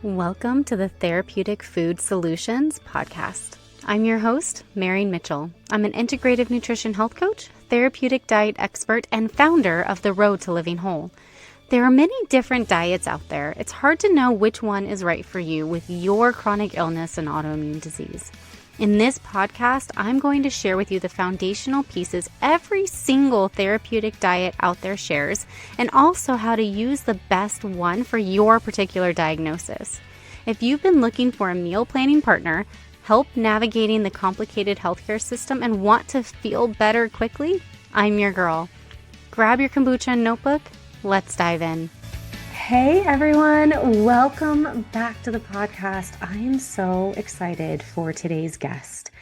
Welcome to the Therapeutic Food Solutions podcast. I'm your host, Marian Mitchell. I'm an integrative nutrition health coach, therapeutic diet expert, and founder of The Road to Living Whole. There are many different diets out there. It's hard to know which one is right for you with your chronic illness and autoimmune disease. In this podcast, I'm going to share with you the foundational pieces every single therapeutic diet out there shares, and also how to use the best one for your particular diagnosis. If you've been looking for a meal planning partner, help navigating the complicated healthcare system, and want to feel better quickly, I'm your girl. Grab your kombucha and notebook. Let's dive in. Hey everyone, welcome back to the podcast. I am so excited for today's guest.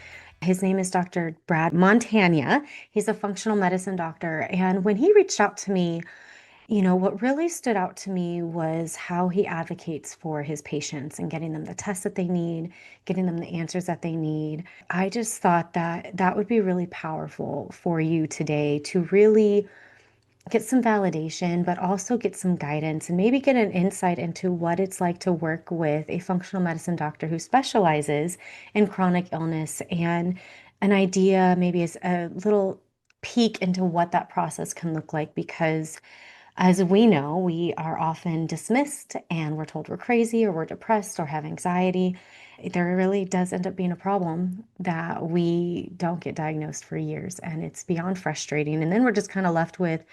His name is Dr. Brad Montagna. He's a functional medicine doctor. And when he reached out to me, what really stood out to me was how he advocates for his patients and getting them the tests that they need, getting them the answers that they need. I just thought that that would be really powerful for you today to really get some validation, but also get some guidance and maybe get an insight into what it's like to work with a functional medicine doctor who specializes in chronic illness, and an idea, maybe as a little peek into what that process can look like. Because as we know, we are often dismissed and we're told we're crazy or we're depressed or have anxiety. There really does end up being a problem that we don't get diagnosed for years, and it's beyond frustrating. And then we're just kind of left with,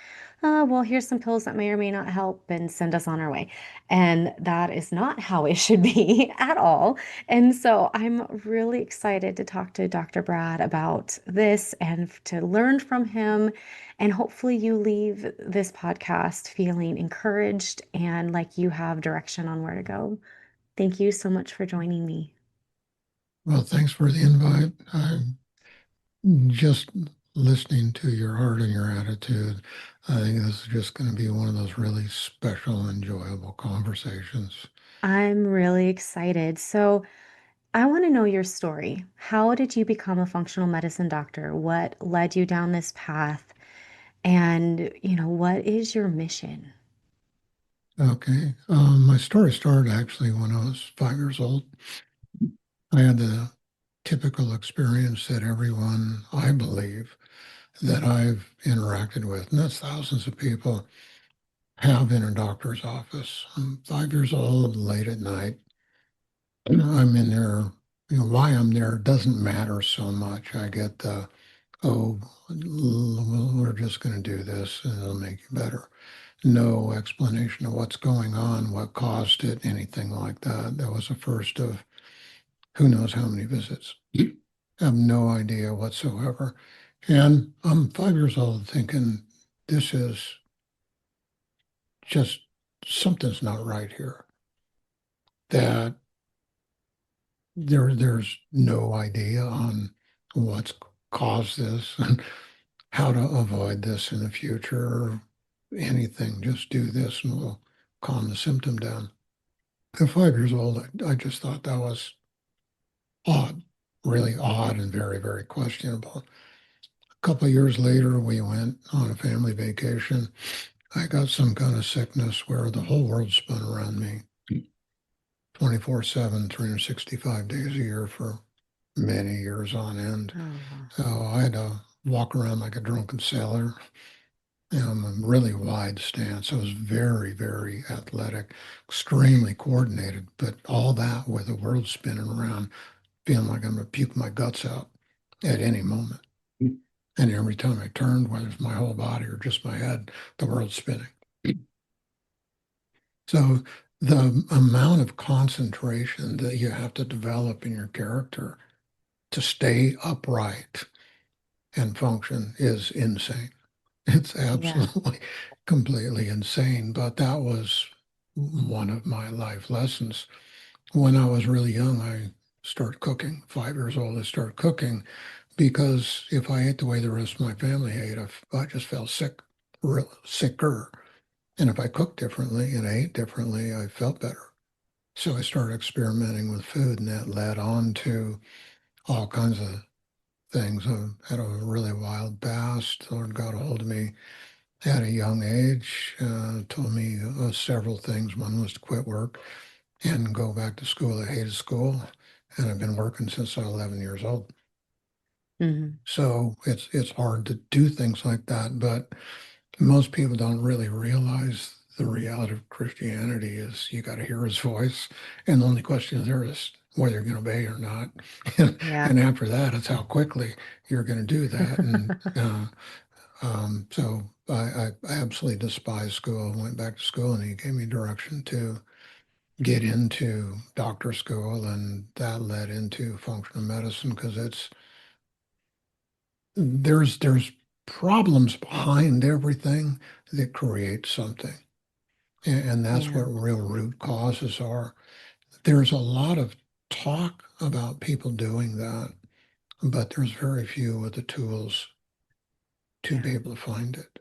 well, here's some pills that may or may not help and send us on our way. And that is not how it should be at all. And so I'm really excited to talk to Dr. Brad about this and to learn from him. And hopefully you leave this podcast feeling encouraged and like you have direction on where to go. Thank you so much for joining me. Well, thanks for the invite. I'm just listening to your heart and your attitude. I think this is just going to be one of those really special, enjoyable conversations. I'm really excited. So, I want to know your story. How did you become a functional medicine doctor? What led you down this path? And, what is your mission? Okay. My story started actually when I was 5 years old. I had the typical experience that everyone, I believe, that I've interacted with, and that's thousands of people, have in a doctor's office. I'm 5 years old, late at night. I'm in there. Why I'm there doesn't matter so much. I get the, oh, we're just going to do this and it'll make you better. No explanation of what's going on, what caused it, anything like that. That was the first of who knows how many visits. I have no idea whatsoever. And I'm 5 years old thinking, this is just something's not right here. That there's no idea on what's caused this and how to avoid this in the future or anything. Just do this and we'll calm the symptom down. At 5 years old, I just thought that was odd, really odd and very, very questionable. A couple of years later, we went on a family vacation. I got some kind of sickness where the whole world spun around me 24/7, 365 days a year for many years on end. Oh, So I had to walk around like a drunken sailor, a really wide stance. I was very, very athletic, extremely coordinated, but all that with the world spinning around, feeling like I'm going to puke my guts out at any moment. And every time I turned, whether it's my whole body or just my head, the world's spinning. So the amount of concentration that you have to develop in your character to stay upright and function is insane. It's yeah. absolutely completely insane. But that was one of my life lessons. When I was really young, I started cooking. 5 years old, I started cooking because if I ate the way the rest of my family ate, I just felt sick, real sicker. And if I cooked differently and ate differently, I felt better. So I started experimenting with food, and that led on to all kinds of things. I had a really wild past. The Lord got a hold of me at a young age, told me several things. One was to quit work, and go back to school. I hated school, and I've been working since I was 11 years old. Hmm. So it's hard to do things like that, but most people don't really realize the reality of Christianity is you got to hear his voice, and the only question there is whether you're going to obey or not. Yeah. And after that, it's how quickly you're going to do that. And so I absolutely despised school. Went back to school, and he gave me direction to get into doctor school, and that led into functional medicine because there's problems behind everything that create something. And that's Yeah. what real root causes are. There's a lot of talk about people doing that, but there's very few with the tools to Yeah. be able to find it.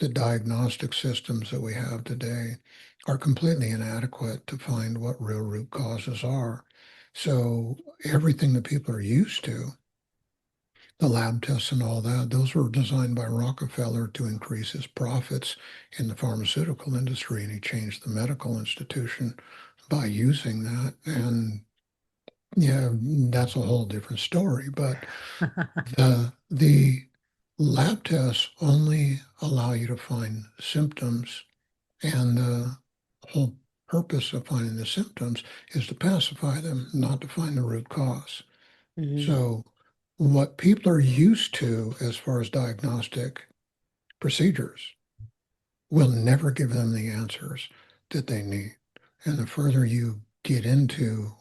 The diagnostic systems that we have today are completely inadequate to find what real root causes are. So everything that people are used to, the lab tests and all that, those were designed by Rockefeller to increase his profits in the pharmaceutical industry, and he changed the medical institution by using that. And yeah, that's a whole different story. But the lab tests only allow you to find symptoms, and the whole purpose of finding the symptoms is to pacify them, not to find the root cause. Hmm. So, what people are used to as far as diagnostic procedures will never give them the answers that they need. And the further you get into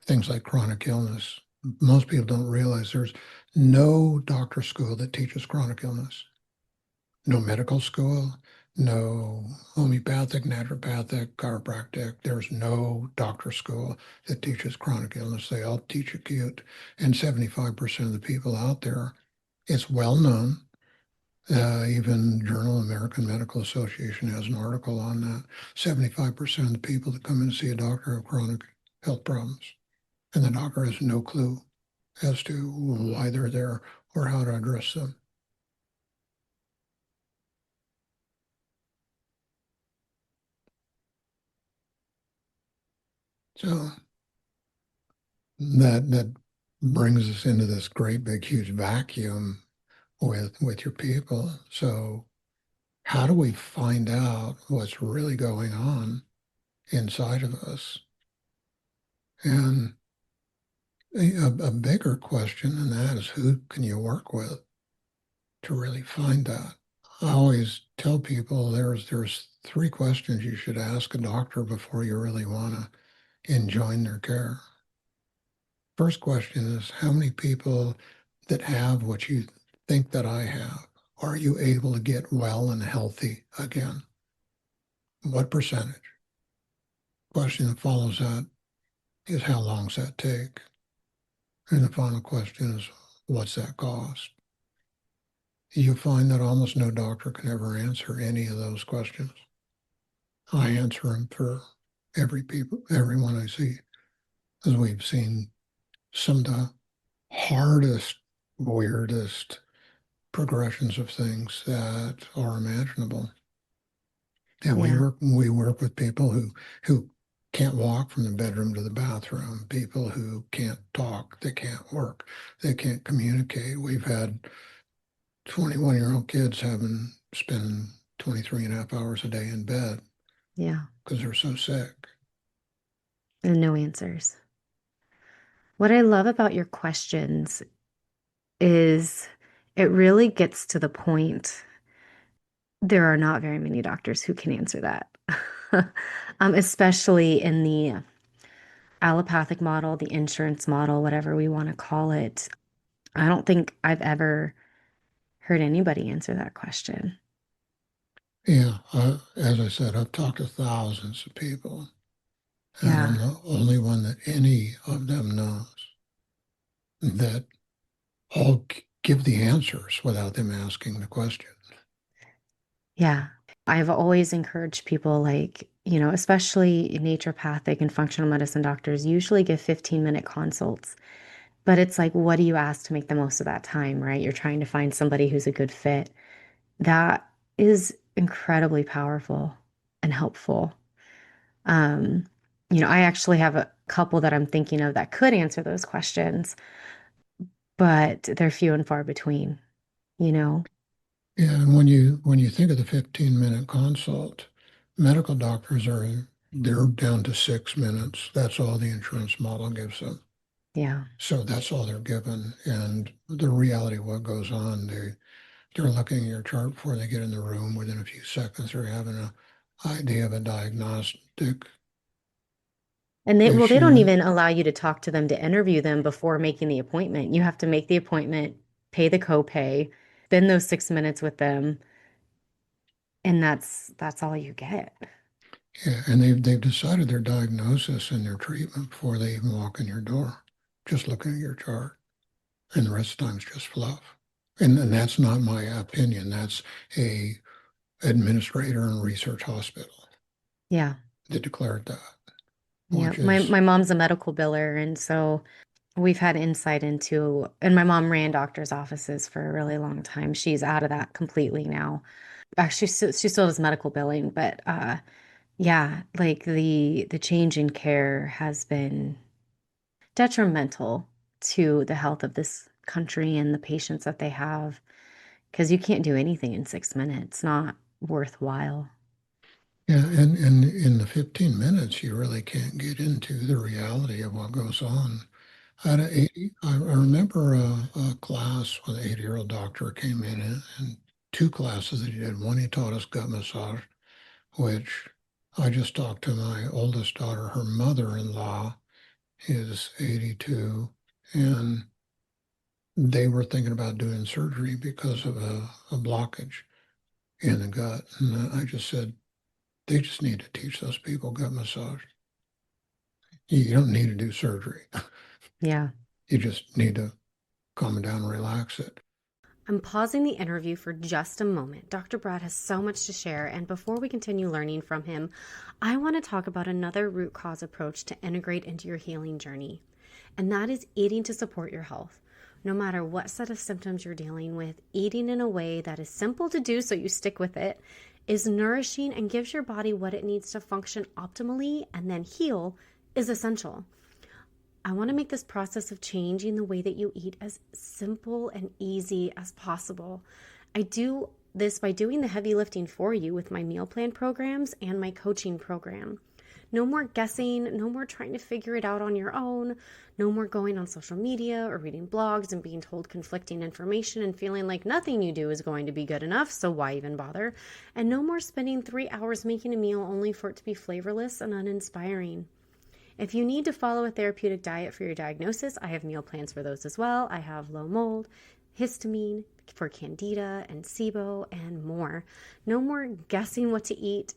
things like chronic illness, most people don't realize there's no doctor school that teaches chronic illness, no medical school, no homeopathic, naturopathic, chiropractic. There's no doctor school that teaches chronic illness. They all teach acute. And 75% of the people out there, it's well known. Even Journal of American Medical Association has an article on that. 75% of the people that come in to see a doctor have chronic health problems, and the doctor has no clue as to why they're there or how to address them. So that brings us into this great big huge vacuum with your people. So how do we find out what's really going on inside of us? And a bigger question than that is who can you work with to really find that? I always tell people there's three questions you should ask a doctor before you really want to enjoin their care. First question is how many people that have what you think that I have, are you able to get well and healthy again? What percentage? Question that follows that is how long does that take? And the final question is what's that cost? You find that almost no doctor can ever answer any of those questions. I answer them for everyone I see, as we've seen some of the hardest, weirdest progressions of things that are imaginable. And we Yeah. work we work with people who can't walk from the bedroom to the bathroom, people who can't talk, they can't work, they can't communicate. We've had 21-year-old kids having spend 23 and a half hours a day in bed Yeah. because they're so sick. And no answers. What I love about your questions is it really gets to the point. There are not very many doctors who can answer that, especially in the allopathic model, the insurance model, whatever we want to call it. I don't think I've ever heard anybody answer that question. Yeah, as I said, I've talked to thousands of people, and Yeah. I'm the only one that any of them knows that all give the answers without them asking the question. Yeah. I've always encouraged people like, especially naturopathic and functional medicine doctors usually give 15-minute consults. But it's like, what do you ask to make the most of that time, right? You're trying to find somebody who's a good fit. That is incredibly powerful and helpful. Um, I actually have a couple that I'm thinking of that could answer those questions, but they're few and far between, you know? Yeah, and when you think of the 15-minute consult, medical doctors are they're down to 6 minutes. That's all the insurance model gives them. Yeah. So that's all they're given. And the reality of what goes on, they're looking at your chart before they get in the room. Within a few seconds, they're having an idea of a diagnostic And they don't issue. even allow you to talk to them to interview them before making the appointment. You have to make the appointment, pay the copay, spend those 6 minutes with them, and that's all you get. Yeah, and they've decided their diagnosis and their treatment before they even walk in your door, just looking at your chart. And the rest of the time it's just fluff. And that's not my opinion. That's a administrator in a research hospital Yeah. that declared that, Yeah. which My is, my mom's a medical biller, and so we've had insight into, and my mom ran doctor's offices for a really long time. She's out of that completely now. Actually, she still does medical billing, but yeah, like the change in care has been detrimental to the health of this country and the patients that they have because you can't do anything in 6 minutes. Not worthwhile. yeah, and in the 15 minutes, you really can't get into the reality of what goes on. At a 80, I remember a class when an 80-year-old doctor came in and two classes that he did. One, he taught us gut massage, which I just talked to my oldest daughter, her mother-in-law is 82, and they were thinking about doing surgery because of a blockage in the gut. And I just said, they just need to teach those people gut massage. You don't need to do surgery. Yeah. You just need to calm it down and relax it. I'm pausing the interview for just a moment. Dr. Brad has so much to share, and before we continue learning from him, I want to talk about another root cause approach to integrate into your healing journey, and that is eating to support your health. No matter what set of symptoms you're dealing with, eating in a way that is simple to do so you stick with it is nourishing and gives your body what it needs to function optimally and then heal is essential. I want to make this process of changing the way that you eat as simple and easy as possible. I do this by doing the heavy lifting for you with my meal plan programs and my coaching program. No more guessing, no more trying to figure it out on your own, no more going on social media or reading blogs and being told conflicting information and feeling like nothing you do is going to be good enough, so why even bother? And no more spending 3 hours making a meal only for it to be flavorless and uninspiring. If you need to follow a therapeutic diet for your diagnosis, I have meal plans for those as well. I have low mold, histamine for candida and SIBO, and more. No more guessing what to eat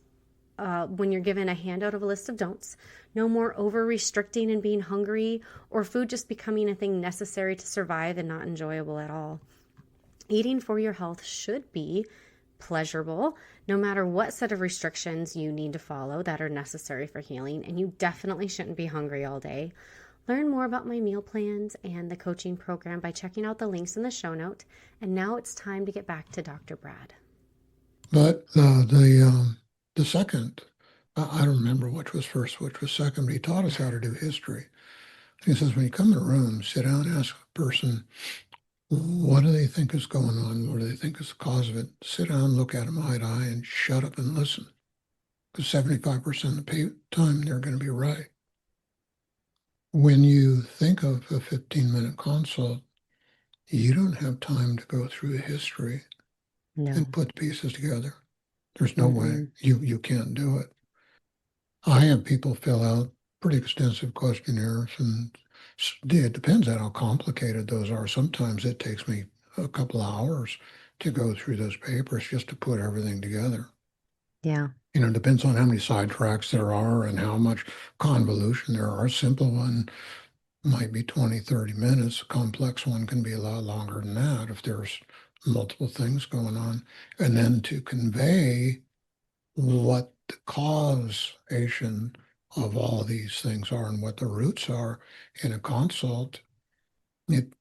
when you're given a handout of a list of don'ts. No more over restricting and being hungry, or food just becoming a thing necessary to survive and not enjoyable at all. Eating for your health should be pleasurable, no matter what set of restrictions you need to follow that are necessary for healing, and you definitely shouldn't be hungry all day. Learn more about my meal plans and the coaching program by checking out the links in the show note. And now it's time to get back to Dr. Brad. But the second, I don't remember which was first, which was second, but he taught us how to do history. He says, when you come in a room, sit down and ask a person, what do they think is going on? What do they think is the cause of it? Sit down, look at them eye to eye, and shut up and listen. Because 75% of the time, they're going to be right. When you think of a 15-minute consult, you don't have time to go through history and No. put the pieces together. There's no way. Mm-mm. You can't do it. I have people fill out pretty extensive questionnaires, and it depends on how complicated those are. Sometimes it takes me a couple of hours to go through those papers just to put everything together. Yeah. It depends on how many sidetracks there are and how much convolution there are. A simple one might be 20, 30 minutes. A complex one can be a lot longer than that if there's multiple things going on. And then to convey what the causation of all these things are and what the roots are in a consult, it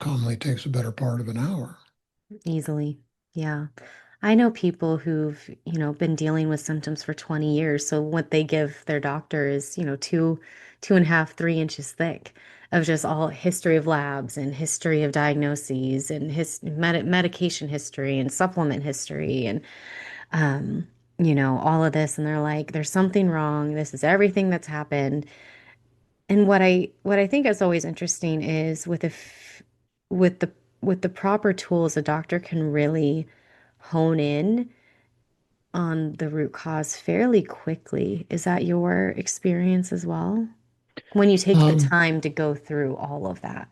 commonly takes a better part of an hour. Easily. Yeah. I know people who've, been dealing with symptoms for 20 years. So what they give their doctor is, 2.5, 3 inches thick of just all history of labs and history of diagnoses and medication history and supplement history and, um, all of this. And they're like, there's something wrong. This is everything that's happened. And what I think is always interesting is with the with the proper tools, a doctor can really hone in on the root cause fairly quickly. Is that your experience as well? When you take the Um, time to go through all of that.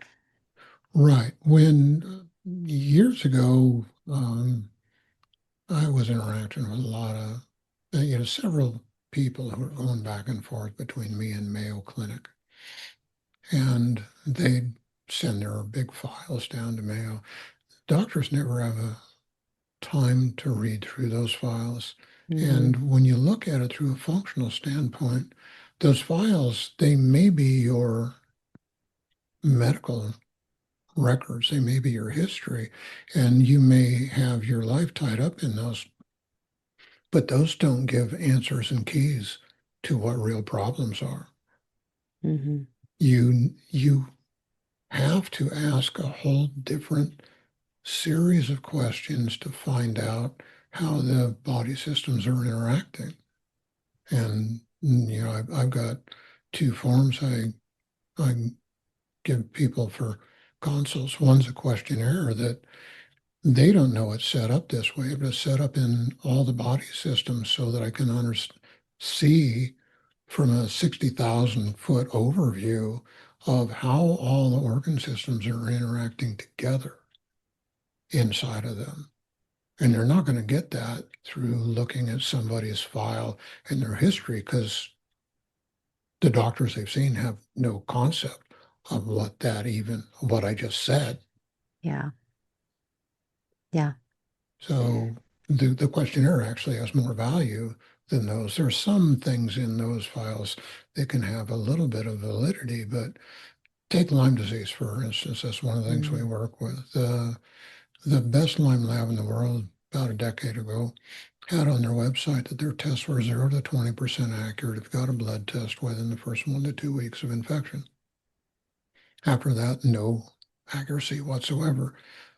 right. When years ago, I was interacting with a lot of, several people who were going back and forth between me and Mayo Clinic, and they'd send their big files down to Mayo. Doctors never have a time to read through those files. Hmm. And when you look at it through a functional standpoint, those files, they may be your medical records, they may be your history, and you may have your life tied up in those, but those don't give answers and keys to what real problems are. Hmm. You have to ask a whole different series of questions to find out how the body systems are interacting. And I've got two forms I give people for consults. One's a questionnaire that they don't know it's set up this way, but it's set up in all the body systems so that I can see from a 60,000 foot overview of how all the organ systems are interacting together inside of them. And they're not going to get that through looking at somebody's file and their history because the doctors they've seen have no concept of what I just said. Yeah. Yeah. So the questionnaire actually has more value than those. There are some things in those files that can have a little bit of validity, but take Lyme disease, for instance. That's one of the things we Mm. work with. The best Lyme lab in the world about a decade ago had on their website that their tests were 0 to 20% accurate if you got a blood test within the first 1 to 2 weeks of infection. After that, no accuracy whatsoever.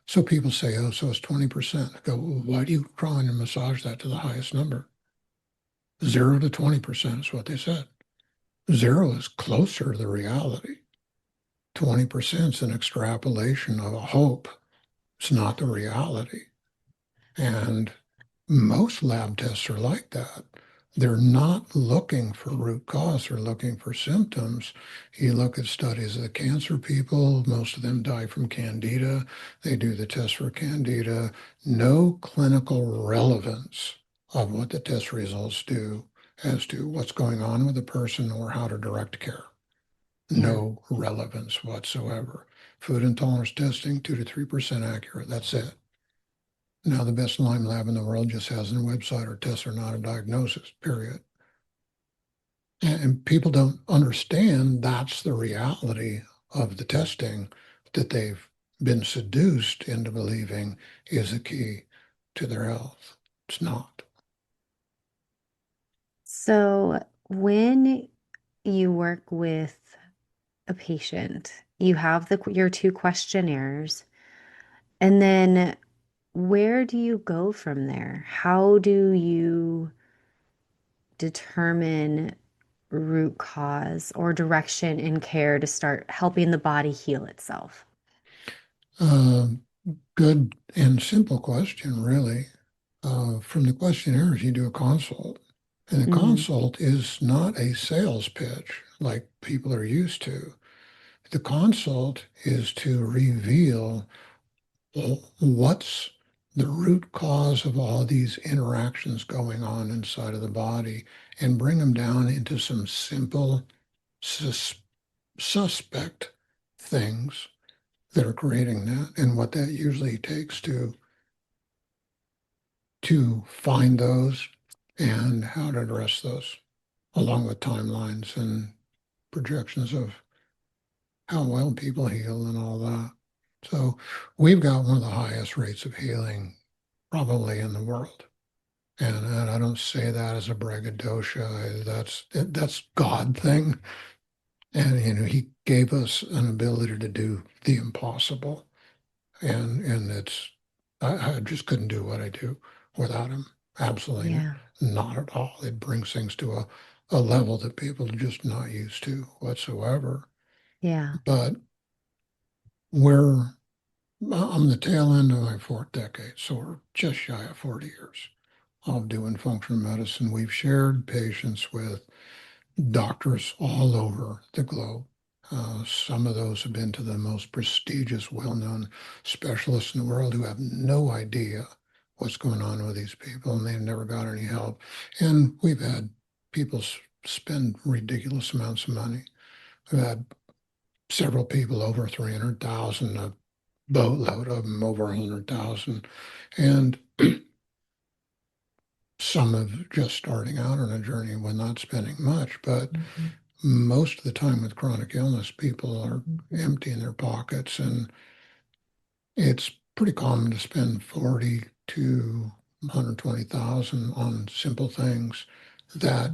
So people say, oh, so it's 20%. I go, well, why do you try and massage that to the highest number? 0 to 20% is what they said. Zero is closer to the reality. 20% is an extrapolation of a hope. It's not the reality. And most lab tests are like that. They're not looking for root cause, they're looking for symptoms. You look at studies of the cancer people, most of them die from candida. They do the test for candida. No clinical relevance of what the test results do as to what's going on with the person or how to direct care. Yeah. No relevance whatsoever. Food intolerance testing, 2 to 3% accurate. That's it. Now, the best Lyme lab in the world just has a website or tests are not a diagnosis, period. And people don't understand that's the reality of the testing that they've been seduced into believing is a key to their health. It's not. So when you work with a patient, you have your two questionnaires, and then where do you go from there? How do you determine root cause or direction in care to start helping the body heal itself? Um, Good and simple question, really. From the questionnaires, you do a consult. And the Hmm. consult is not a sales pitch like people are used to. The consult is to reveal what's the root cause of all these interactions going on inside of the body and bring them down into some simple sus suspect things that are creating that and what that usually takes to find those and how to address those along with timelines and projections of how well people heal and all that. So we've got one of the highest rates of healing probably in the world. And I don't say that as a braggadocio. That's God thing. And he gave us an ability to do the impossible. And I just couldn't do what I do without him. Absolutely Yeah. not at all. It brings things to a level that people are just not used to whatsoever. Yeah. But we're I'm the tail end of my fourth decade, so we're just shy of 40 years of doing functional medicine. We've shared patients with doctors all over the globe. Some of those have been to the most prestigious, well-known specialists in the world who have no idea what's going on with these people, and they've never got any help. And we've had people spend ridiculous amounts of money. We've had several people over 300,000, a boatload of them over 100,000, and some of just starting out on a journey with not spending much, but Mhm. most of the time with chronic illness, people are empty in their pockets, and it's pretty common to spend 40 to 120,000 on simple things that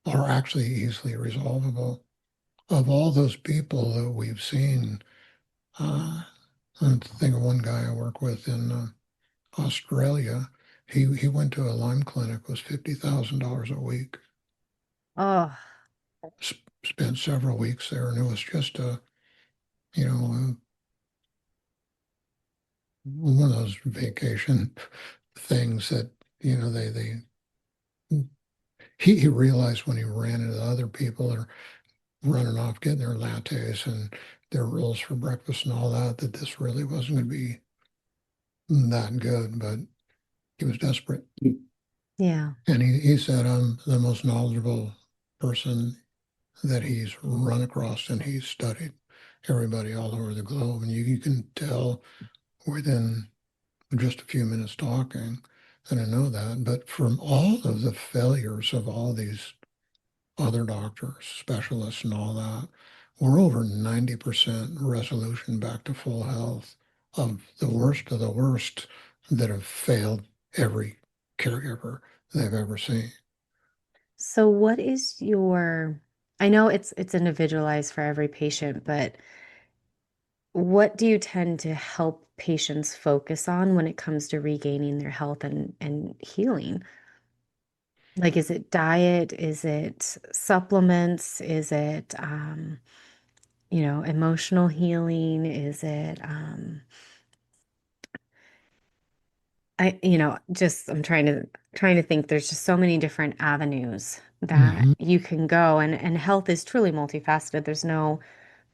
are actually easily resolvable. Of all those people that we've seen, I think of one guy I work with in Australia. He went to a Lyme clinic, was $50,000 a week. Oh, Spent several weeks there, and it was just you know, one of those vacation things that they he realized when he ran into other people that are running off getting their lattes and their rolls for breakfast and all that, that this really wasn't going to be that good, but he was desperate. yeah. And he said, I'm the most knowledgeable person that he's run across, and he's studied everybody all over the globe. And you can tell within just a few minutes talking that I know that. But from all of the failures of all these other doctors, specialists, and all that, we're over 90% resolution back to full health of the worst that have failed every caregiver they've ever seen. So what is your, I know it's individualized for every patient, but what do you tend to help patients focus on when it comes to regaining their health and healing? Like, is it diet? Is it supplements? Is it, emotional healing? Is it, just I'm trying to think. There's just so many different avenues that Hmm. you can go, and health is truly multifaceted. There's no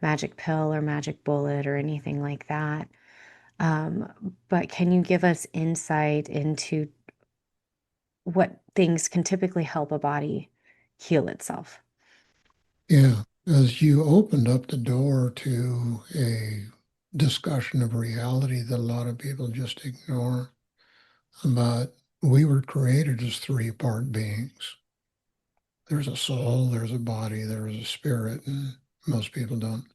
magic pill or magic bullet or anything like that. But can you give us insight into what things can typically help a body heal itself? Yeah, as you opened up the door to a discussion of reality that a lot of people just ignore, but we were created as three-part beings. There's a soul, there's a body, there's a spirit, and most people don't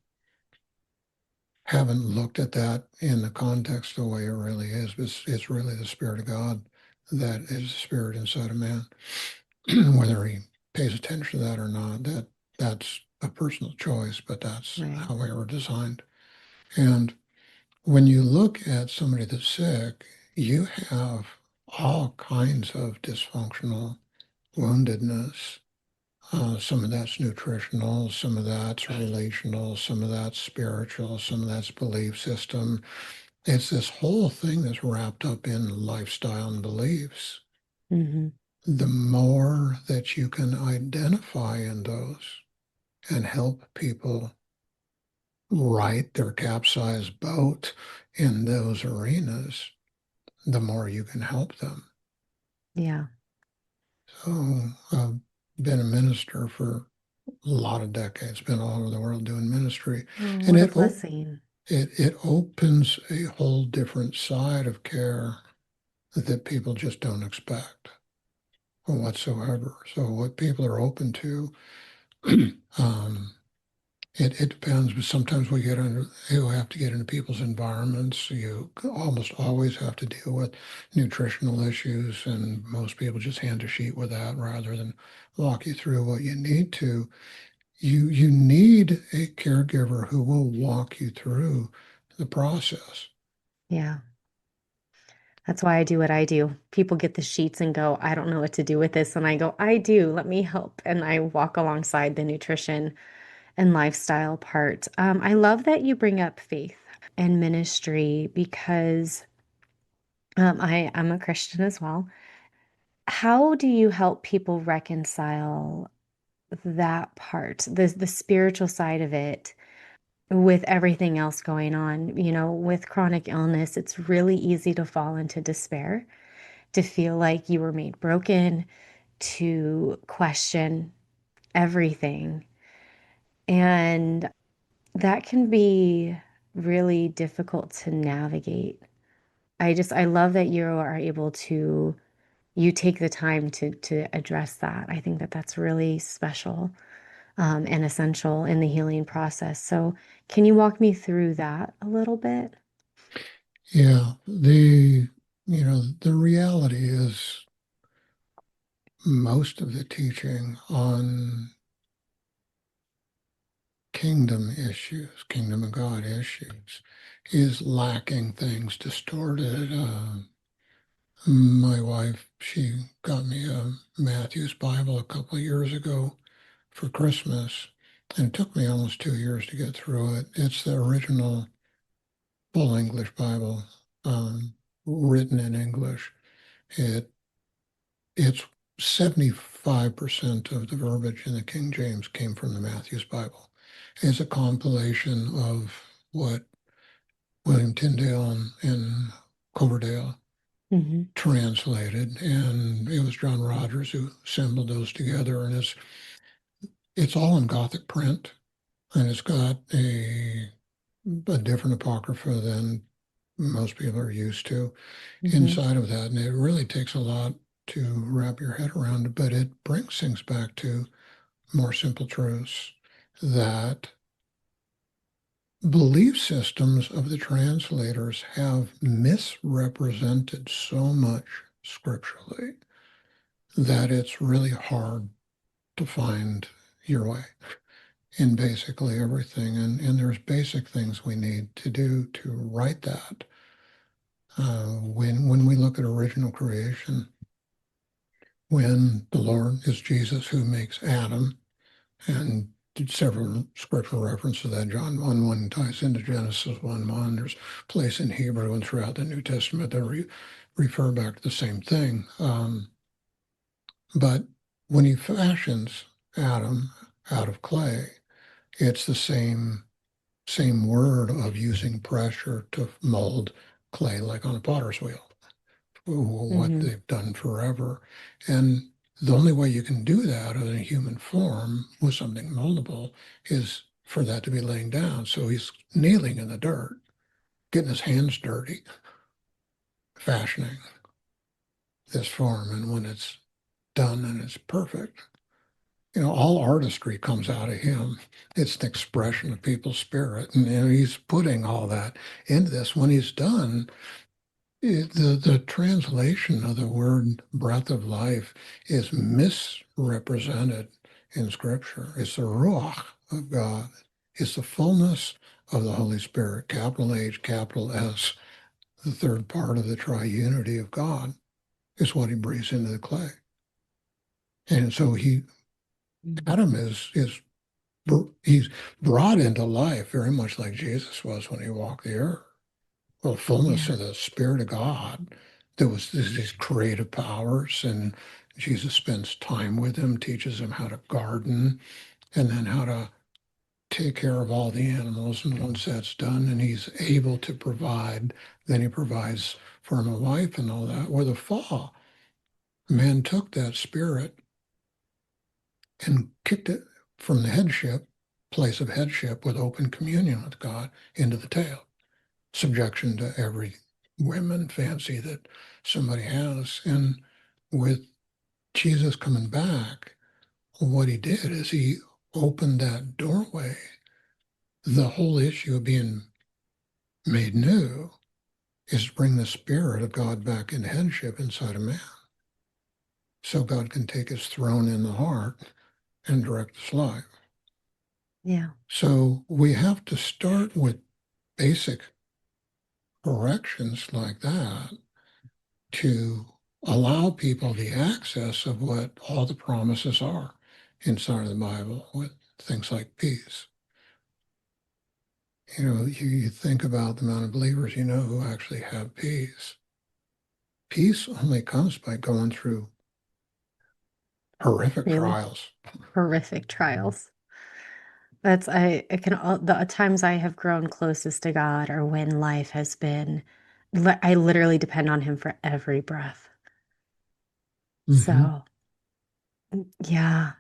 haven't looked at that in the context the way it really is. It's really the spirit of God that is the spirit inside a man. Whether he pays attention to that or not, that's a personal choice, but that's Right. how we were designed. And when you look at somebody that's sick, you have all kinds of dysfunctional woundedness. Some of that's nutritional, some of that's relational, some of that's spiritual, some of that's belief system. It's this whole thing that's wrapped up in lifestyle and beliefs. Hmm. The more that you can identify in those and help people right their capsized boat in those arenas, the more you can help them. Yeah. So I've been a minister for a lot of decades, been all over the world doing ministry, Oh, and what a blessing. it opens a whole different side of care that people just don't expect whatsoever. So what people are open to, um, It depends, but sometimes you have to get into people's environments. You almost always have to deal with nutritional issues, and most people just hand a sheet with that rather than walk you through what you need to. You need a caregiver who will walk you through the process. Yeah. That's why I do what I do. People get the sheets and go, I don't know what to do with this. And I go, I do. Let me help. And I walk alongside the nutrition and lifestyle part. I love that you bring up faith and ministry because I'm a Christian as well. How do you help people reconcile that part, the spiritual side of it, with everything else going on? You know, with chronic illness, it's really easy to fall into despair, to feel like you were made broken, to question everything. And that can be really difficult to navigate. I love that you are able to you take the time to address that. I think that that's really special and essential in the healing process. So, can you walk me through that a little bit? Yeah, the reality is most of the teaching on kingdom issues, kingdom of God issues, is lacking things, distorted. My wife, she got me a Matthew's Bible a couple of years ago for Christmas, and it took me almost 2 years to get through it. It's the original full English Bible, written in English. It it's 75% of the verbiage in the King James came from the Matthew's Bible. It's a compilation of what William Tyndale and Coverdale Hmm. translated, and it was John Rogers who assembled those together, and it's all in Gothic print, and it's got a different apocrypha than most people are used to Hmm. inside of that, and it really takes a lot to wrap your head around, but it brings things back to more simple truths that belief systems of the translators have misrepresented so much scripturally that it's really hard to find your way in basically everything. And there's basic things we need to do to write that. When we look at original creation, when the Lord is Jesus who makes Adam, and several scriptural references to that. John 1:1 ties into Genesis 1:1. There's place in Hebrew and throughout the New Testament that refer back to the same thing. But when he fashions Adam out of clay, it's the same word of using pressure to mold clay like on a potter's wheel, what Hmm. they've done forever. And the only way you can do that in a human form with something moldable is for that to be laying down. So he's kneeling in the dirt, getting his hands dirty, fashioning this form. And when it's done and it's perfect, all artistry comes out of him. It's an expression of people's spirit. And he's putting all that into this. When he's done, the translation of the word breath of life is misrepresented in Scripture. It's the Ruach of God. It's the fullness of the Holy Spirit, capital H, capital S, the third part of the triunity of God is what he breathes into the clay. And so Adam he's brought into life very much like Jesus was when he walked the earth. Well, fullness Yeah. of the Spirit of God. There was these creative powers, and Jesus spends time with him, teaches him how to garden, and then how to take care of all the animals. And once that's done, and he's able to provide, then he provides for him a wife and all that. With the fall, man took that spirit and kicked it from the headship, place of headship with open communion with God, into the tail. Subjection to every women fancy that somebody has. And with Jesus coming back, what he did is he opened that doorway The whole issue of being made new is to bring the Spirit of God back in headship inside of man so God can take his throne in the heart and direct his life. Yeah. So we have to start with basic corrections like that to allow people the access of what all the promises are inside of the Bible with things like peace. You think about the amount of believers you know who actually have peace. Peace only comes by going through horrific Really trials. horrific trials. I can, all the times I have grown closest to God are when life has been, I literally depend on him for every breath. Hmm. So, yeah.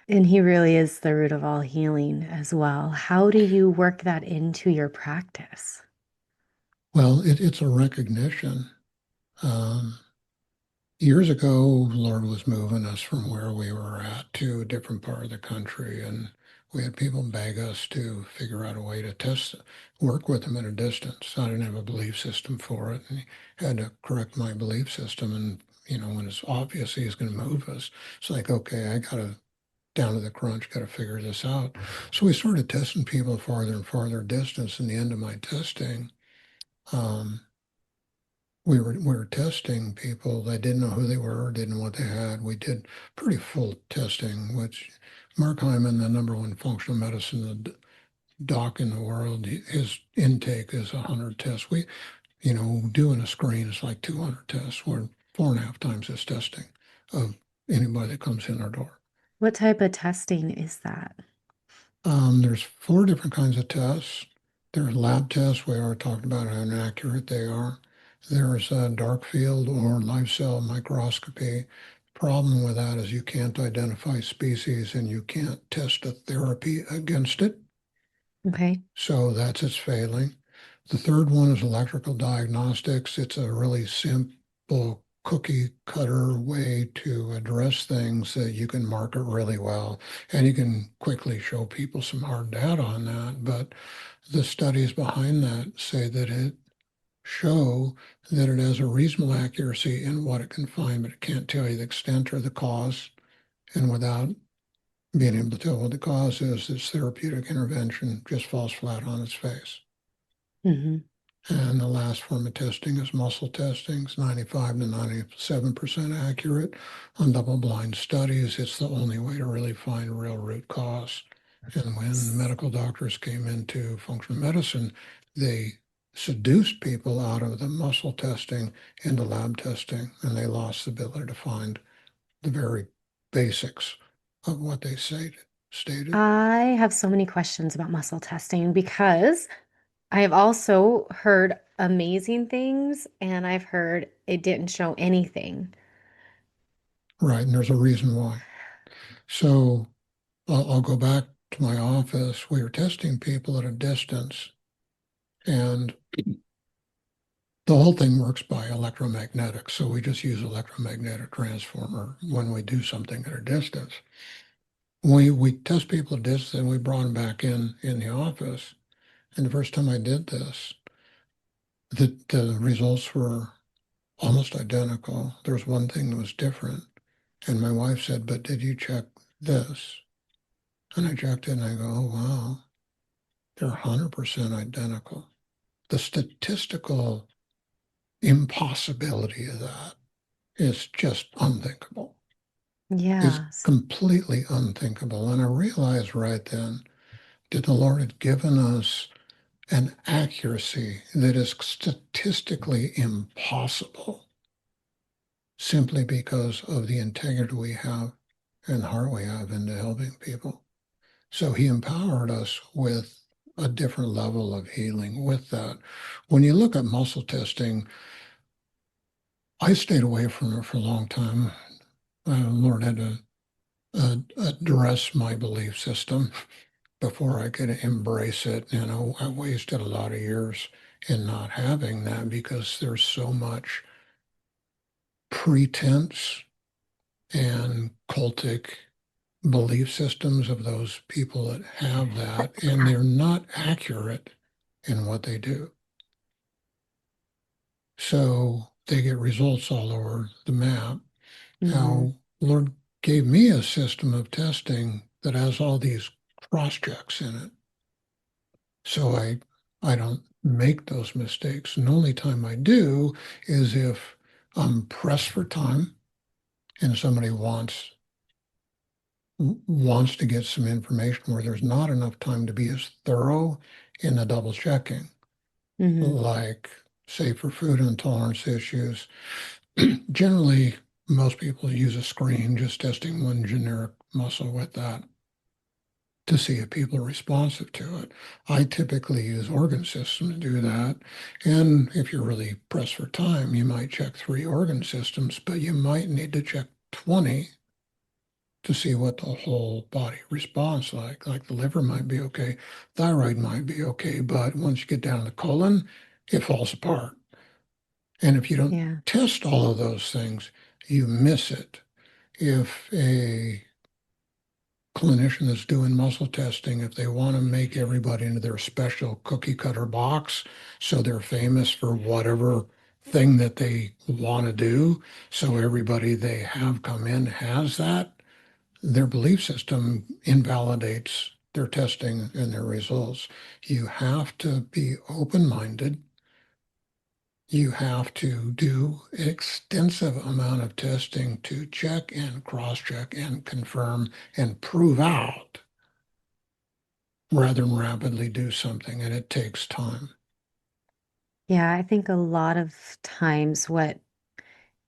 And he really is the root of all healing as well. How do you work that into your practice? Well, it's a recognition. Um, Years ago, the Lord was moving us from where we were at to a different part of the country, and we had people beg us to figure out a way to work with them at a distance. I didn't have a belief system for it, and had to correct my belief system. And when it's obvious he's going to move us, it's like, okay, I got to down to the crunch, got to figure this out. So we started testing people farther and farther distance. And the end of my testing, um, we were testing people. They didn't know who they were, didn't know what they had. We did pretty full testing, which Mark Hyman, the number one functional medicine doc in the world, his intake is 100 tests. We, doing a screen is like 200 tests. We're 4.5 times this testing of anybody that comes in our door. What type of testing is that? There's 4 different kinds of tests. There's lab tests. We already talked about how inaccurate they are. There's a dark field or live cell microscopy. Problem with that is you can't identify species and you can't test a therapy against it. Okay. So that's its failing. The third one is electrical diagnostics. It's a really simple cookie cutter way to address things that you can market really well. And you can quickly show people some hard data on that. But the studies behind that say that it show that it has a reasonable accuracy in what it can find, but it can't tell you the extent or the cause. And without being able to tell what the cause is, this therapeutic intervention just falls flat on its face. Hmm. And the last form of testing is muscle testing. It's 95 to 97% accurate. On double-blind studies, it's the only way to really find real root cause. And when medical doctors came into functional medicine, they seduced people out of the muscle testing into lab testing, and they lost the ability to find the very basics of what they stated. I have so many questions about muscle testing because I have also heard amazing things and I've heard it didn't show anything. Right, and there's a reason why. So I'll go back to my office. We were testing people at a distance, and the whole thing works by electromagnetics. So we just use electromagnetic transformer when we do something at a distance. We test people at distance, and we brought them back in the office. And the first time I did this, the results were almost identical. There was one thing that was different. And my wife said, "But did you check this?" And I checked it and I go, "Oh, wow, they're 100% identical." The statistical impossibility of that is just unthinkable. It's Yes. completely unthinkable. And I realized right then that the Lord had given us an accuracy that is statistically impossible simply because of the integrity we have and the heart we have into helping people. So he empowered us with a different level of healing with that. When you look at muscle testing, I stayed away from it for a long time. Lord had to address my belief system before I could embrace it. I wasted a lot of years in not having that because there's so much pretense and cultic belief systems of those people that have that, and they're not accurate in what they do. So they get results all over the map. Hmm. Now, Lord gave me a system of testing that has all these cross checks in it. So I don't make those mistakes. And the only time I do is if I'm pressed for time and somebody wants to get some information where there's not enough time to be as thorough in the double checking, Hmm. like say for food intolerance issues. Generally, most people use a screen, just testing one generic muscle with that to see if people are responsive to it. I typically use organ systems to do that. And if you're really pressed for time, you might check 3 organ systems, but you might need to check 20 to see what the whole body responds like. Like the liver might be okay, thyroid might be okay, but once you get down to the colon, it falls apart. And if you don't Yeah. test all of those things, you miss it. If a clinician that's doing muscle testing, if they want to make everybody into their special cookie cutter box, so they're famous for whatever thing that they want to do, so everybody they have come in has that, their belief system invalidates their testing and their results. You have to be open-minded. You have to do an extensive amount of testing to check and cross-check and confirm and prove out rather than rapidly do something, and it takes time. Yeah, I think a lot of times what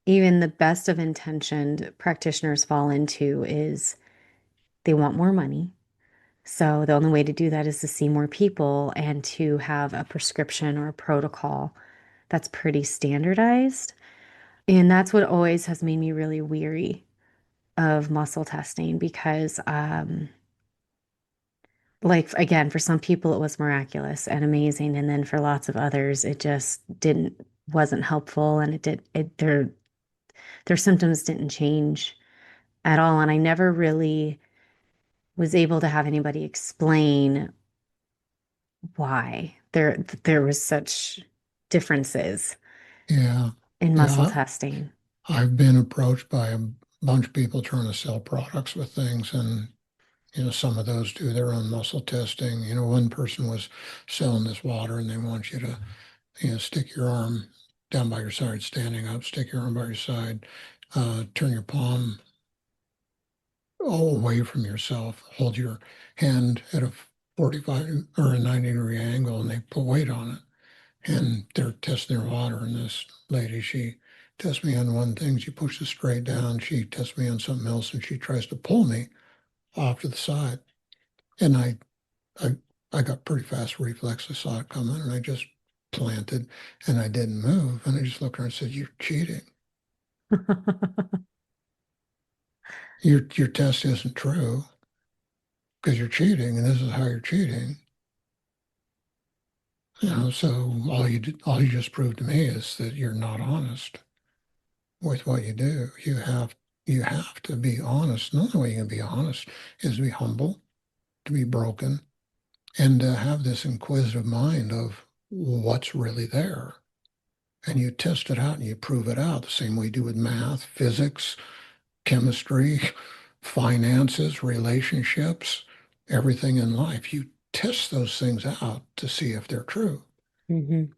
even the best of intentioned practitioners fall into is they want more money. So the only way to do that is to see more people and to have a prescription or a protocol that's pretty standardized. And that's what always has made me really weary of muscle testing because, like, again, for some people it was miraculous and amazing. And then for lots of others, it just wasn't helpful and their symptoms didn't change at all. And I never really was able to have anybody explain why there was such differences Yeah, in muscle yeah. testing. I've been approached by a bunch of people trying to sell products with things, and some of those do their own muscle testing. One person was selling this water, and they want you to, stick your arm down by your side, standing up, stick your arm by your side, turn your palm all away from yourself, hold your hand at a 45 or a 90-degree angle, and they put weight on it. And they're testing their water. And this lady, she tests me on one thing, she pushes straight down. She tests me on something else, and she tries to pull me off to the side. And I, I got pretty fast reflex. I saw it coming, and I just planted, and I didn't move. And I just looked at her and said, "You're cheating. Your test isn't true because you're cheating, and this is how you're cheating." So all you just proved to me is that you're not honest with what you do. You have to be honest. The only way you can be honest is to be humble, to be broken, and to have this inquisitive mind of what's really there. And you test it out and you prove it out the same way you do with math, physics, chemistry, finances, relationships, everything in life. You test those things out to see if they're true. Mhm.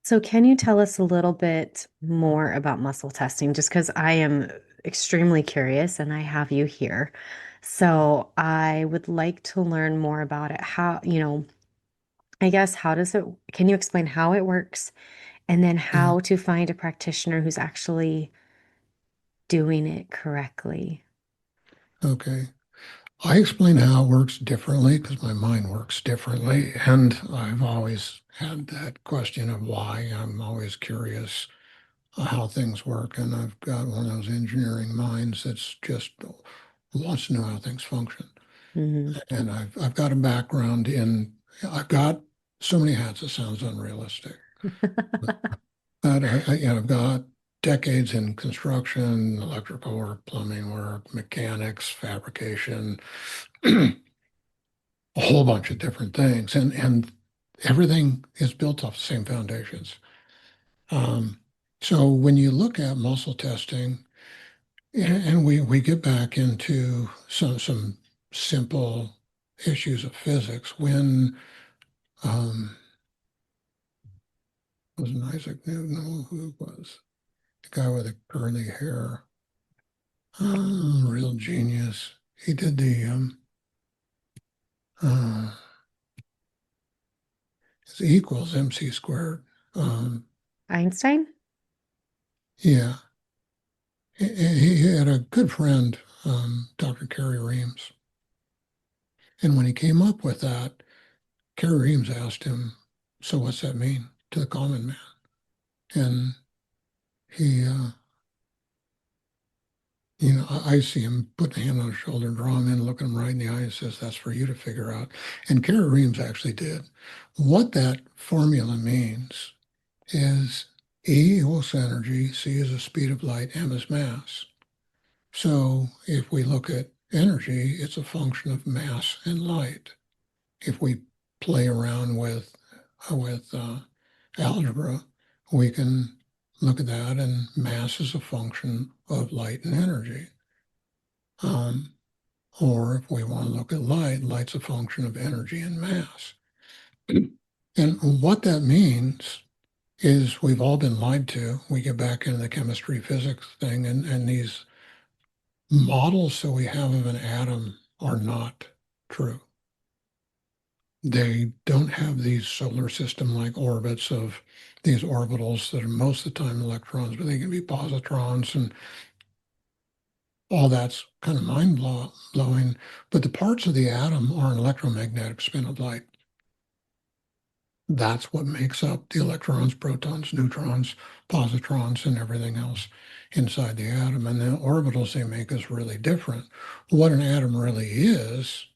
So, can you tell us a little bit more about muscle testing? Just because I am extremely curious and I have you here. So, I would like to learn more about it. I guess, can you explain how it works and then Yeah. how to find a practitioner who's actually doing it correctly? Okay. I explain how it works differently because my mind works differently. And I've always had that question of why. I'm always curious how things work. And I've got one of those engineering minds that's just wants to know how things function. Hmm. And I've got a background I've got so many hats, it sounds unrealistic. But I've got decades in construction, electrical work, plumbing work, mechanics, fabrication, a whole bunch of different things. And everything is built off the same foundations. Um, so when you look at muscle testing, and we get back into some simple issues of physics. When wasn't Isaac Newton? No, who it was? The guy with the curly hair. Real genius. He did the uh, it's equals MC squared. Um, Einstein? yeah, he had a good friend, Dr. Kerry Reams, and when he came up with that, Kerry Reams asked him, "So what's that mean to the common man?" And he, I see him put a hand on his shoulder, draw him in, look him right in the eye, and says, "That's for you to figure out." And Kerry Reams actually did. What that formula means is E equals energy, C is the speed of light, M is mass. So if we look at energy, it's a function of mass and light. If we play around with algebra, we can look at that, and mass is a function of light and energy. Um, or if we want to look at light, light's a function of energy and mass. And what that means is we've all been lied to. We get back into the chemistry physics thing, and these models that we have of an atom are not true. They don't have these solar system-like orbits of these orbitals that are most of the time electrons, but they can be positrons, and all that's kind of mind-blowing. But the parts of the atom are an electromagnetic spin of light. That's what makes up the electrons, protons, neutrons, positrons, and everything else inside the atom. And the orbitals they make is really different. What an atom really is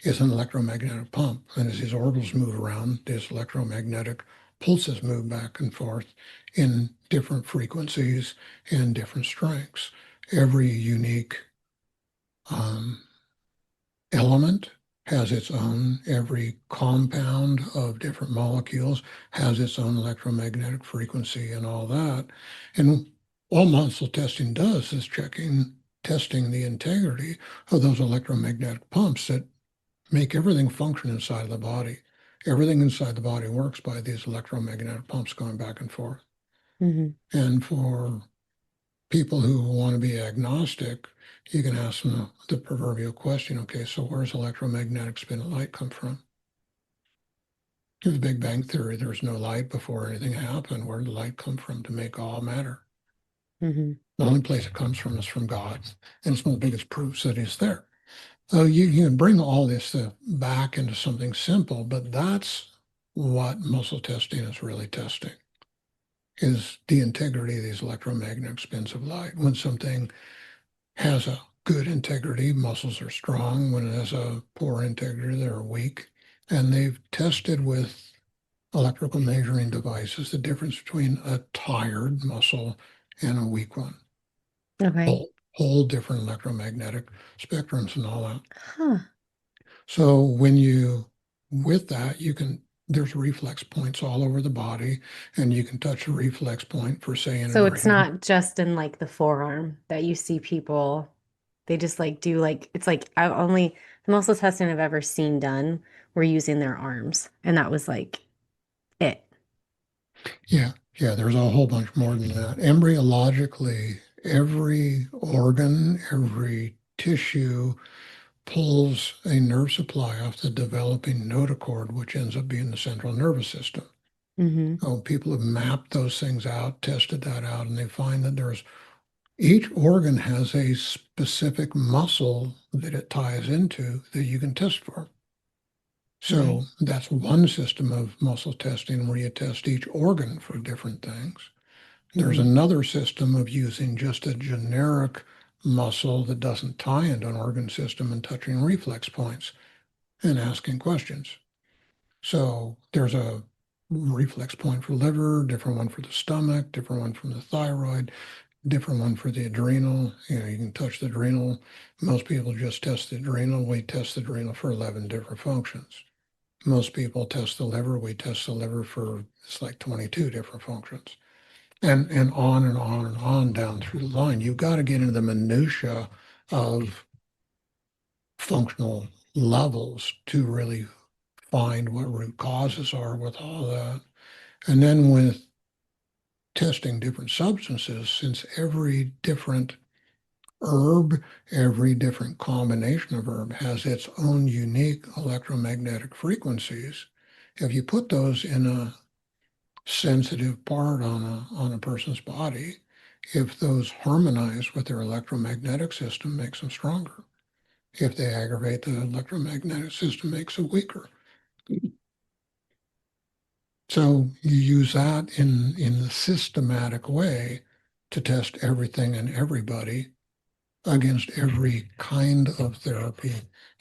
an electromagnetic pump. And as these orbitals move around, these electromagnetic pulses move back and forth in different frequencies and different strengths. Every unique um, element has its own, every compound of different molecules has its own electromagnetic frequency and all that. And all muscle testing does is testing the integrity of those electromagnetic pumps that make everything function inside of the body. Everything inside the body works by these electromagnetic pumps going back and forth. Mm-hmm. And for people who want to be agnostic, you can ask them the proverbial question, okay, so where's electromagnetic spin of light come from? In the Big Bang Theory, there's no light before anything happened. Where did the light come from to make all matter? Mm-hmm. The only place it comes from is from God, and it's one of the biggest proofs that it's there. So you can bring all this stuff back into something simple, but that's what muscle testing is really testing, is the integrity of these electromagnetic spins of light. When something has a good integrity, muscles are strong. When it has a poor integrity, they're weak. And they've tested with electrical measuring devices the difference between a tired muscle and a weak one. Okay. Whole different electromagnetic spectrums and all that. Huh. So with that, there's reflex points all over the body, and you can touch a reflex point for, say, in a So it's dream. not just in like the forearm that you see people, they just like do like, it's like I only, the muscle testing I've ever seen done were using their arms. And that was like it. Yeah, there's a whole bunch more than that. Embryologically, every organ, every tissue pulls a nerve supply off the developing notochord, which ends up being the central nervous system. Mm-hmm. Oh, people have mapped those things out, tested that out, and they find that each organ has a specific muscle that it ties into that you can test for. Okay. So that's one system of muscle testing where you test each organ for different things. There's Mm-hmm. another system of using just a generic muscle that doesn't tie into an organ system and touching reflex points and asking questions. So there's a reflex point for liver, different one for the stomach, different one from the thyroid, different one for the adrenal. You can touch the adrenal. Most people just test the adrenal. We test the adrenal for 11 different functions. Most people test the liver. We test the liver for, it's like 22 different functions. And on and on and on down through the line. You've got to get into the minutia of functional levels to really find what root causes are with all that. And then with testing different substances, since every different herb, every different combination of herb has its own unique electromagnetic frequencies. If you put those in a sensitive part on a person's body, if those harmonize with their electromagnetic system, makes them stronger. If they aggravate the electromagnetic system, makes it weaker. So you use that in a systematic way to test everything and everybody against every kind of therapy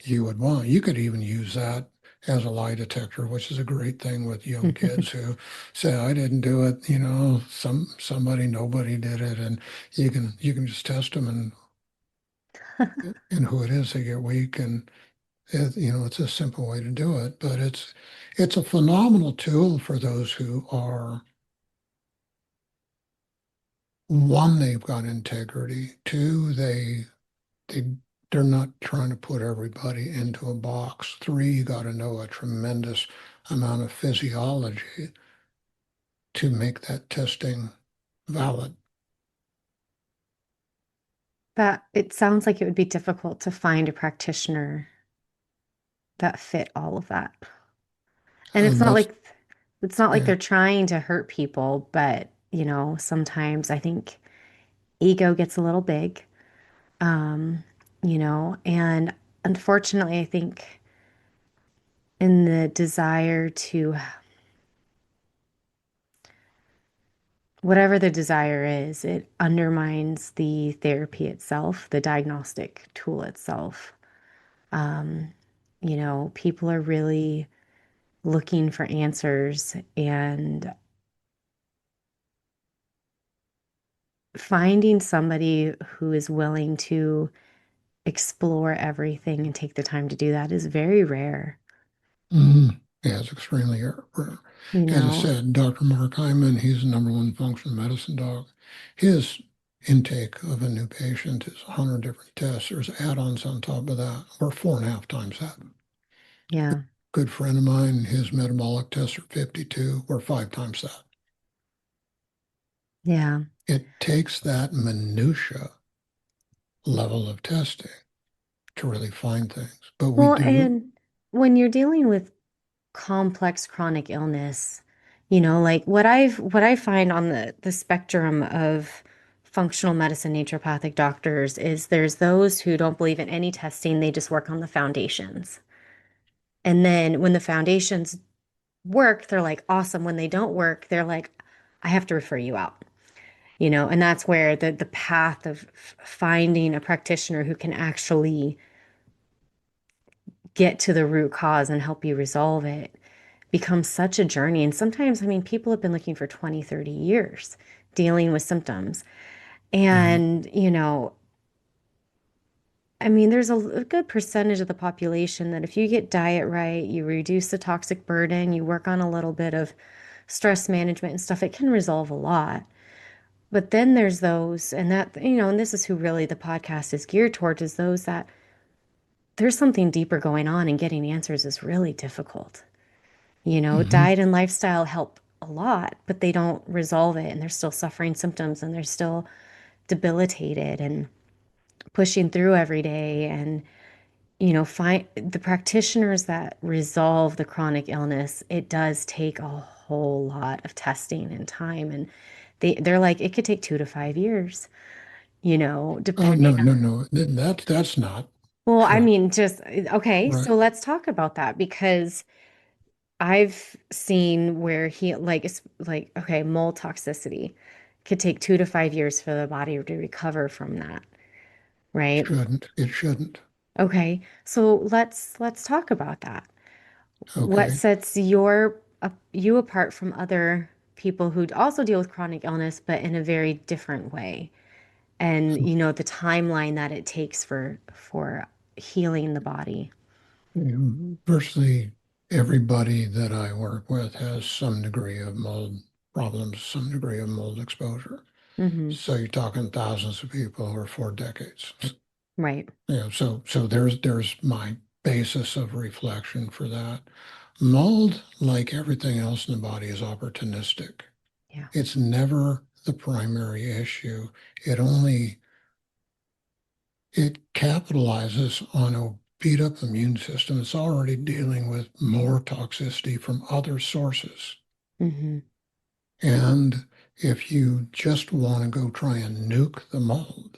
you would want. You could even use that as a lie detector, which is a great thing with young kids who say, I didn't do it, nobody did it. And you can just test them and who it is, they get weak. And it's a simple way to do it, but it's a phenomenal tool for those who are, one, they've got integrity. Two, they they're not trying to put everybody into a box. Three, you got to know a tremendous amount of physiology to make that testing valid. That it sounds like it would be difficult to find a practitioner that fit all of that. And And that's it's not like yeah. they're trying to hurt people, but sometimes I think ego gets a little big. Um, and unfortunately, I think in the desire to whatever the desire is, it undermines the therapy itself, the diagnostic tool itself. Um, people are really looking for answers and finding somebody who is willing to explore everything and take the time to do that is very rare. Mhm. Yeah, it's extremely rare. You As I know, said, Dr. Mark Hyman, he's the number one functional medicine doc. His intake of a new patient is 100 different tests. There's add-ons on top of that, or 4.5 times that. yeah, Good friend of mine, his metabolic tests are 52, or 5 times that. yeah. It takes that minutia level of testing to really find things. But we Well, do. and when you're dealing with complex chronic illness, like what I find on the spectrum of functional medicine naturopathic doctors is there's those who don't believe in any testing, they just work on the foundations. And then when the foundations work, they're like, awesome. When they don't work, they're like, I have to refer you out. And that's where the path of finding a practitioner who can actually get to the root cause and help you resolve it becomes such a journey. And sometimes, I mean, people have been looking for 20, 30 years dealing with symptoms. Yeah. And, I mean, there's a good percentage of the population that if you get diet right, you reduce the toxic burden, you work on a little bit of stress management and stuff, it can resolve a lot. But then there's those, and and this is who really the podcast is geared towards, is those that there's something deeper going on and getting answers is really difficult. Hmm. Diet and lifestyle help a lot, but they don't resolve it, and they're still suffering symptoms and they're still debilitated and pushing through every day. And, find the practitioners that resolve the chronic illness, it does take a whole lot of testing and time. And they're like, it could take 2 to 5 years, No, depending no, on. no. That's not Well, I true. mean, just okay, Right. so let's talk about that because I've seen where it's like, okay, mold toxicity could take 2 to 5 years for the body to recover from that, right? Shouldn't. It shouldn't. Okay, so let's talk about that. What Okay. sets your you apart from other people who also deal with chronic illness, but in a very different way. And the timeline that it takes for healing the body. Virtually everybody that I work with has some degree of mold problems, some degree of mold exposure. Hmm. So you're talking thousands of people over 4 decades. Right. So there's my basis of reflection for that. Mold, like everything else in the body, is opportunistic. Yeah. It's never the primary issue. It only it capitalizes on a beat up immune system that's already dealing with more toxicity from other sources. Hmm. And if you just want to go try and nuke the mold,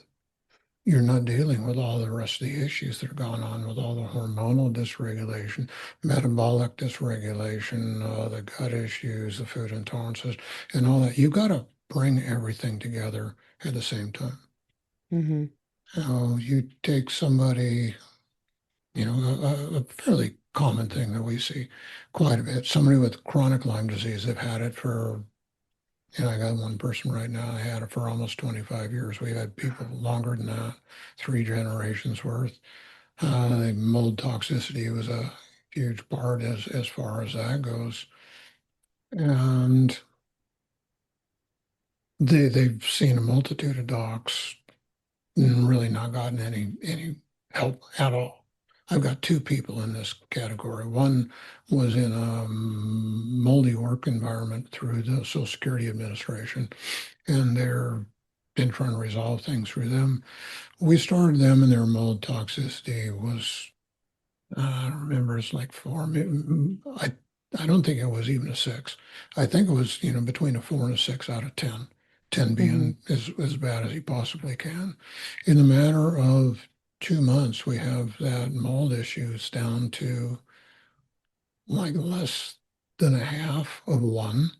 you're not dealing with all the rest of the issues that are going on with all the hormonal dysregulation, metabolic dysregulation, the gut issues, the food intolerances, and all that. You've got to bring everything together at the same time. Hmm. You take somebody, a fairly common thing that we see quite a bit, somebody with chronic Lyme disease, they've had it for, I got one person right now, I had it for almost 25 years. We've had people longer than that, 3 generations worth. The mold toxicity was a huge part as far as that goes. And they've seen a multitude of docs and really not gotten any help at all. I've got 2 people in this category. One was in a moldy work environment through the Social Security Administration, and they're been trying to resolve things through them. We started them, and their mold toxicity was, I don't remember, it's like 4. I don't think it was even a 6. I think it was, between a 4 and a 6 out of 10. 10 Hmm. being as bad as you possibly can. In a matter of 2 months, we have that mold issues down to like less than a half of 1.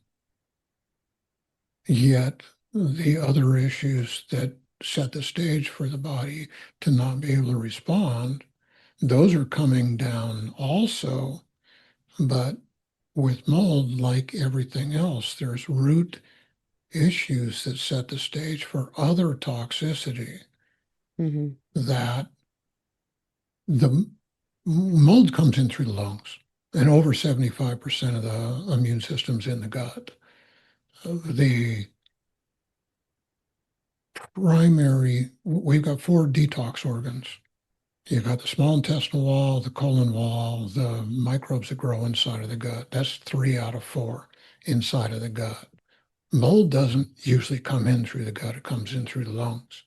Yet the other issues that set the stage for the body to not be able to respond, those are coming down also. But with mold, like everything else, there's root issues that set the stage for other toxicity Hmm. that the mold comes in through the lungs, and over 75% of the immune system's in the gut. The we've got 4 detox organs. You've got the small intestinal wall, the colon wall, the microbes that grow inside of the gut. That's 3 out of 4 inside of the gut. Mold doesn't usually come in through the gut, it comes in through the lungs.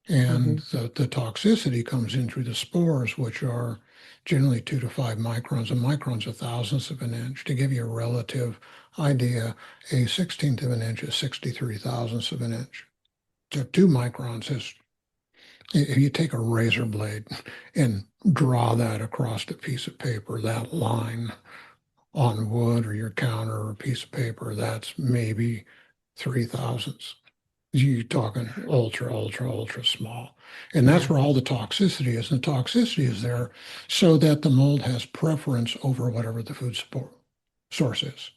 Hmm. And the toxicity comes in through the spores, which are generally 2 to 5 microns. A micron's a thousandth of an inch. To give you a relative idea, a 16th of an inch is 63 thousandths of an inch. So 2 microns is, if you take a razor blade and draw that across a piece of paper, that line on wood or your counter or a piece of paper, that's maybe 3 thousandths. You're talking ultra, ultra, ultra small. And that's Yeah. where all the toxicity is. And the toxicity is there so that the mold has preference over whatever the food source is.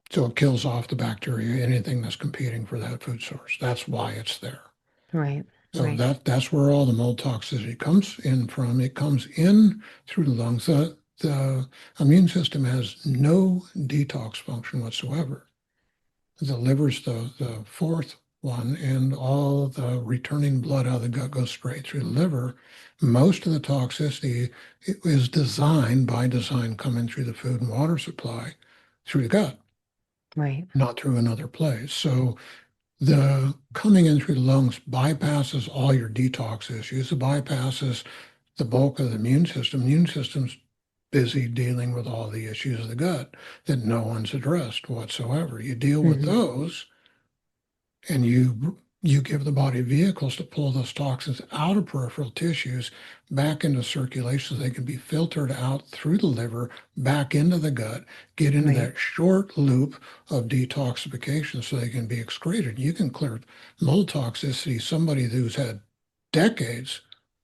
So it kills off the bacteria, anything that's competing for that food source. That's why it's there. Right. So Right. that's where all the mold toxicity comes in from. It comes in through the lungs. The immune system has no detox function whatsoever. The liver's the fourth one, and all the returning blood out of the gut goes straight through the liver. Most of the toxicity is designed by design coming through the food and water supply through the gut, Right. not through another place. So the coming in through the lungs bypasses all your detox issues. It bypasses the bulk of the immune system. Immune system's busy dealing with all the issues of the gut that no one's addressed whatsoever. You deal with Hmm. those, and you give the body vehicles to pull those toxins out of peripheral tissues back into circulation so they can be filtered out through the liver back into the gut, get into Right. that short loop of detoxification so they can be excreted. You can clear mold toxicity, somebody who's had decades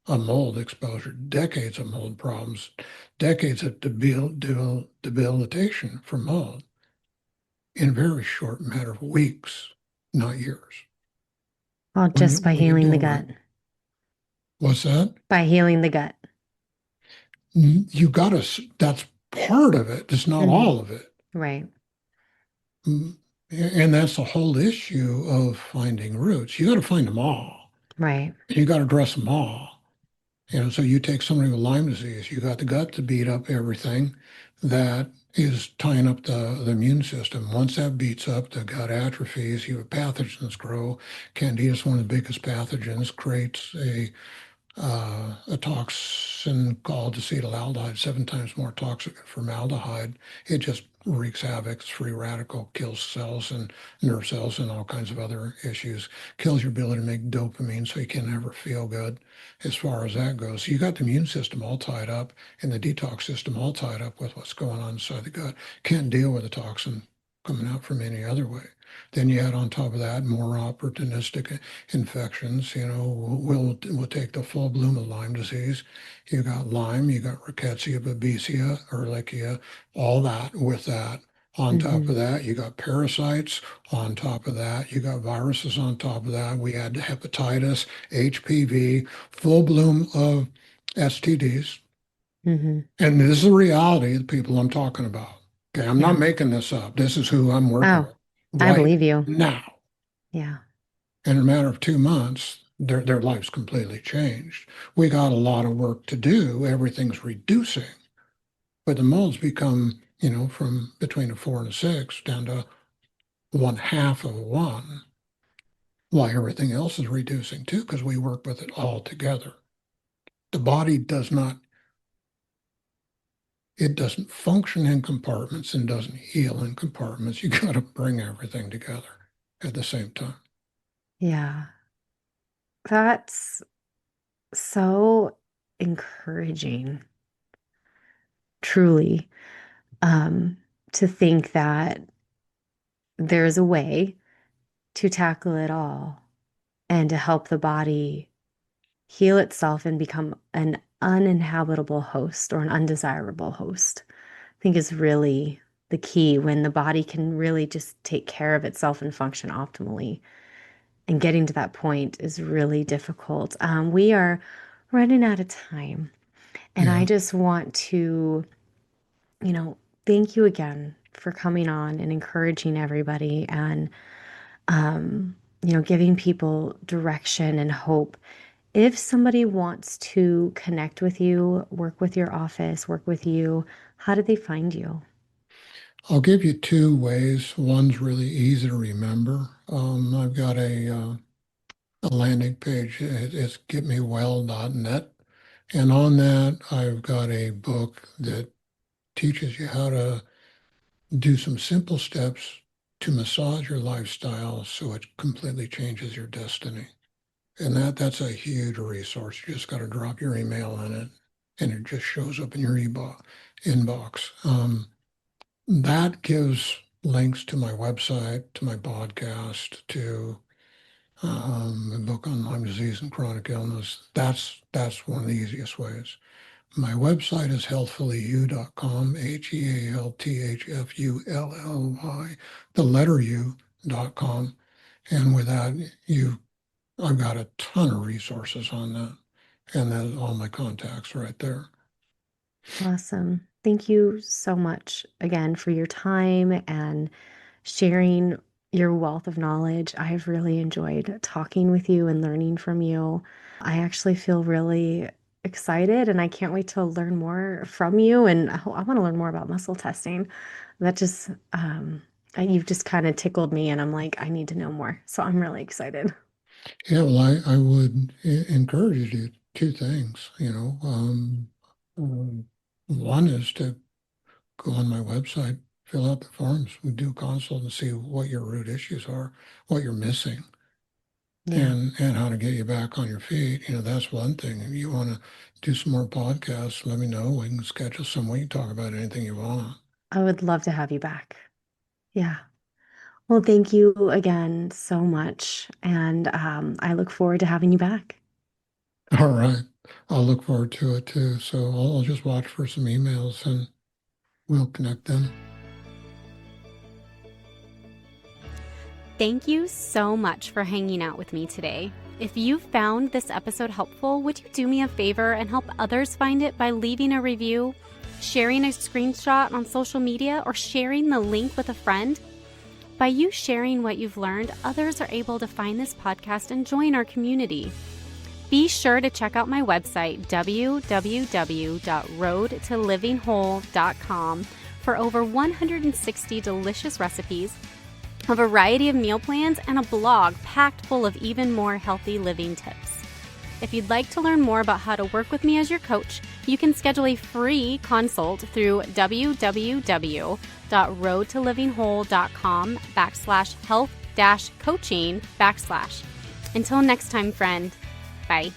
of mold exposure, decades of mold problems, decades of debilitation from mold in a very short matter of weeks, not years. Well, just by When you healing do the it right. gut. What's that? By healing the gut. You got to, that's part of it. It's not Hmm. all of it. Right. Mm, And that's the whole issue of finding roots. You got to find them all. Right. You got to address them all. So you take somebody with Lyme disease, you got the gut to beat up everything that is tying up the immune system. Once that beats up, the gut atrophies, you have pathogens grow. Candida is one of the biggest pathogens, creates a toxin called acetaldehyde, 7 times more toxic than formaldehyde. It just wreaks havoc. It's free radical, kills cells and nerve cells and all kinds of other issues. Kills your ability to make dopamine, so you can never feel good as far as that goes. So you got the immune system all tied up and the detox system all tied up with what's going on inside the gut. Can't deal with the toxin coming out from any other way. Then you add on top of that more opportunistic infections. We'll take the full bloom of Lyme disease. You got Lyme, you got Rickettsia, Babesia, Ehrlichia, all that with that. On top Hmm. of that, you got parasites. On top of that, you got viruses. On top of that, we had hepatitis, HPV, full bloom of STDs. Hmm. And this is the reality of the people I'm talking about. Okay, I'm Yeah. not making this up. This is who I'm working Oh, with I right believe you. now. Yeah. In a matter of 2 months, their lives completely changed. We got a lot of work to do. Everything's reducing, but the molds become, from between a 4 and a 6 down to one half of a one. Why everything else is reducing too, because we work with it all together. The body it doesn't function in compartments and doesn't heal in compartments. You got to bring everything together at the same time. Yeah. That's so encouraging, truly, um, to think that there's a way to tackle it all and to help the body heal itself and become an uninhabitable host or an undesirable host. I think is really the key when the body can really just take care of itself and function optimally. And getting to that point is really difficult. We are running out of time. And I Yeah, just want to, you know, thank you again for coming on and encouraging everybody and, giving people direction and hope. If somebody wants to connect with you, work with your office, work with you, how do they find you? I'll give you 2 ways. One's really easy to remember. I've got a landing page. It's getmewell.net. And on that, I've got a book that teaches you how to do some simple steps to massage your lifestyle so it completely changes your destiny. And that's a huge resource. You just got to drop your email in it and it just shows up in your inbox. That gives links to my website, to my podcast, to a book on Lyme disease and chronic illness. That's one of the easiest ways. My website is healthfully.com, healthfully, the letter U.com. And with that, I've got a ton of resources on that. And then all my contacts right there. Awesome. Thank you so much again for your time and sharing your wealth of knowledge. I've really enjoyed talking with you and learning from you. I actually feel really excited and I can't wait to learn more from you. And I want to learn more about muscle testing. That just, you've just kind of tickled me and I'm like, I need to know more. So I'm really excited. Yeah, well, I would encourage you to do 2 things, one is to go on my website, fill out the forms. We do a consult and see what your root issues are, what you're missing, Yeah, and how to get you back on your feet. That's one thing. If you want to do some more podcasts, let me know. We can schedule some. We can talk about anything you want. I would love to have you back. Yeah. Well, thank you again so much. And I look forward to having you back. All right. I'll look forward to it too. So I'll just watch for some emails and we'll connect then. Thank you so much for hanging out with me today. If you found this episode helpful, would you do me a favor and help others find it by leaving a review, sharing a screenshot on social media, or sharing the link with a friend? By you sharing what you've learned, others are able to find this podcast and join our community. Be sure to check out my website, www.roadtolivingwhole.com, for over 160 delicious recipes, a variety of meal plans, and a blog packed full of even more healthy living tips. If you'd like to learn more about how to work with me as your coach, you can schedule a free consult through www.roadtolivingwhole.com/health-coaching/. Until next time, friend. Bye.